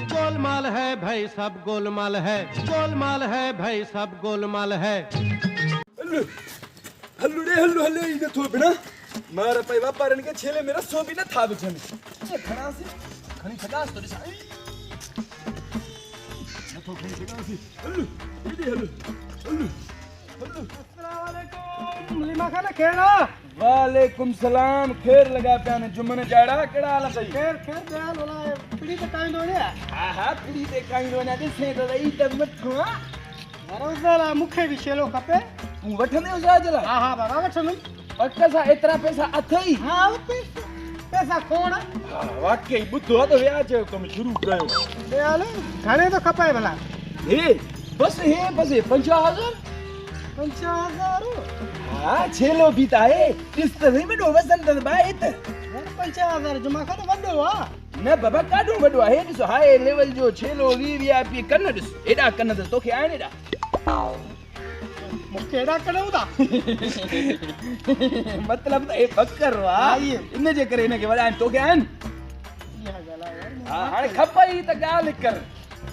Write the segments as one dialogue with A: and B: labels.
A: गोलमाल है भाई सब गोलमाल है, गोलमाल है भाई सब गोलमाल है।
B: हल्लू हल्लू रे हल्लू हल्लू इधर थो बिना मारा पे वापारन के छेले मेरा सो भी ना था बिछन ये खड़ा से खनी खटास तो दिसा न तो खनी खटास हल्लू इधर हल्लू हल्लू हल्लू
C: अस्सलाम वालेकुम लीमा खाना खेड़ा
B: वालेकुम सलाम खैर लगा प्याने जुमन जाड़ा केड़ा हाल सही
C: खैर खैर दयाल वाला पीड़ी ते काई दोने
B: हां हां पीड़ी ते काई दोने दिसे तो ई त मठो
C: बरोबर मुखे भी शेलो खपे
B: तू वठने उजा जला
C: हां हां बाबा वठनु
B: पक्का एतरा पैसा अथई
C: हां पैसा कोण
B: वाकई बुद्धो तो व्याज कम शुरू कयो
C: दयाल घणे तो खपे भला
B: हे बस 50000 हाँ छेलो बीता है किस तरह में डोबा संतन बात
C: 5000 जमा कर वडो वा
B: न बाबा काडो वडो है दिसो हाई लेवल जो छेलो वीवीआईपी कन्न दिस एडा कन्न दिस तोखे आने एडा
C: मुकेड़ा कड़ौदा
B: मतलब ए फक्कर वा इन जे करे ने के वडा तोखे आन
C: या गला यार
B: हां हां खपई त गाल कर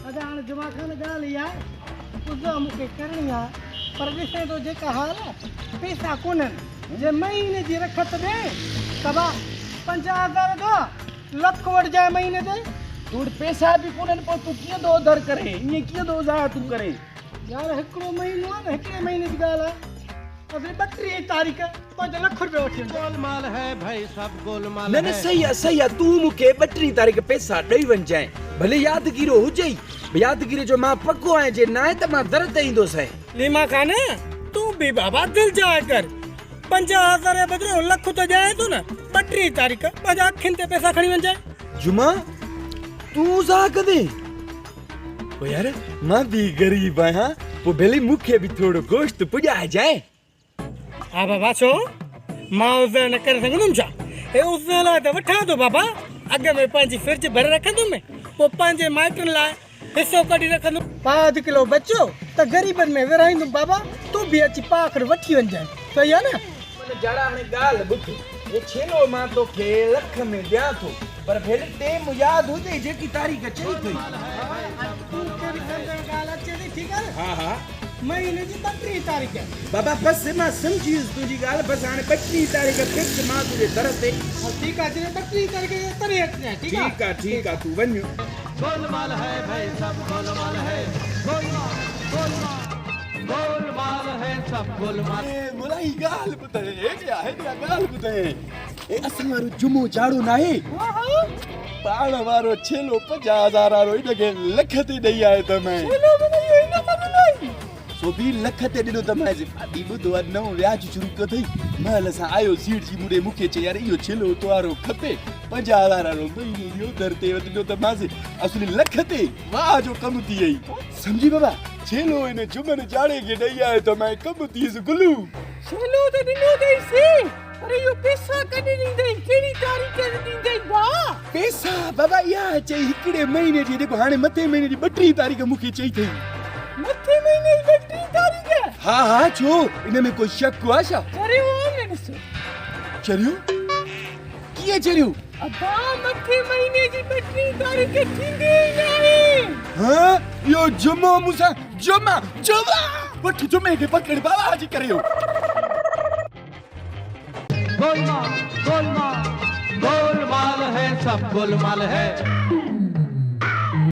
C: अदा हां जमा खान गाल यार उजा मुके करनी आ पर दिसे तो जेका हाल पैसा कोनन जे महीने जी रखत दे तबा 5000 दो लख वड़ जाए महीने दे
B: तू पैसा भी कोनन पर तू कियो दो उधर करे ये कियो दो जा तू करे
C: यार एकड़ो महीनो न एकड़े महीने की गाल अबे 32 तारीख 5 लाख रुपए उठे
A: गोलमाल है भाई सब गोलमाल
B: न
A: है।
B: सही है तू मुके 32 तारीख पैसा दई वन जाए भले यादगिरो हो जाई यादगिरी जो मां पक्को है जे ना त मां दर्द इंदो सै
C: लीमा खान तू भी बाबा दिल जाए कर 50,000 बदले लख तो जाए तो ना 32 तारीख 5 अखिन ते पैसा खणी वन जाए
B: जुमा तू जा कदे ओ यार मां भी गरीब है हां वो भले मुखे भी थोड़ो गोश्त पुजा जाए
C: आ बाबा छो मां उसे न कर सकनुम छा ए उसे ला त वठा दो बाबा अगे में पंजी फ्रिज भर रखंदो में वो पंजे माइटन ला हिस्सो कढी रखंदो 5 किलो बचो त गरीबन में विराइंदो बाबा तू भी अची पाखड़ वठी वन जाए सही है ना
B: मन जड़ा हने गाल बुध ये छेलो मां तो के लख में दिया तो पर भेले टेम याद हो जाई जेकी तारीख चई थई
C: तू के भी संदे गाल अचे थी ठीक है
B: हां हां
C: महीने जी 32 तारीख है
B: बाबा बस मां समझीस तुजी गाल बस हाने 25 तारीख फिक्स मां तुजे तरफ ते
C: ठीक है जी 32 तारीख तरे है
B: ठीक है तू वन्यो
A: गोलमाल है भाई सब गोलमाल है, गोलमाल गोलमाल गोलमाल है सब गोलमाल।
B: मलाई गाल बताए क्या है क्या गाल बताए ए असमारो जुमो जाड़ो नाहे पाण वारो छेलो 50,000 वारो इनके लखती दई आए तमे सो भी लखते दिनो तमे जे पाटी बुधो न व्याज शुरू क थई महल सा आयो सीट जी मुडे मुखे चे यार इयो छेलो तोरो खपे 50,000 वारो महीनो दियो धरते दिनो तमासे असली लखते वाह जो कम थी आई समझी बाबा छेलो इने जुमन जाड़े के दई आए तमे कम थी गुलू
C: चलो तो दिनो दे से अरे यो पैसा कने नहीं दे केड़ी तारीख के नहीं दे वाह
B: पैसा बाबा या चे इकड़े महीने जी देखो हाने मथे महीने जी 32 तारीख मुखे चई थई
C: मथे महीने 32 तारीख है
B: हां छो इने में कोई शक को आशा
C: अरे वो ने सो
B: चरियो किए चरियो
C: अबा मथे महीने जी 32 तारीख के थींदी नहीं
B: हां यो जुमो मुसा जुमा वठ जुमे के पकड़ बाबा जी करियो
A: गोलमाल गोलमाल गोलमाल है सब गोलमाल है।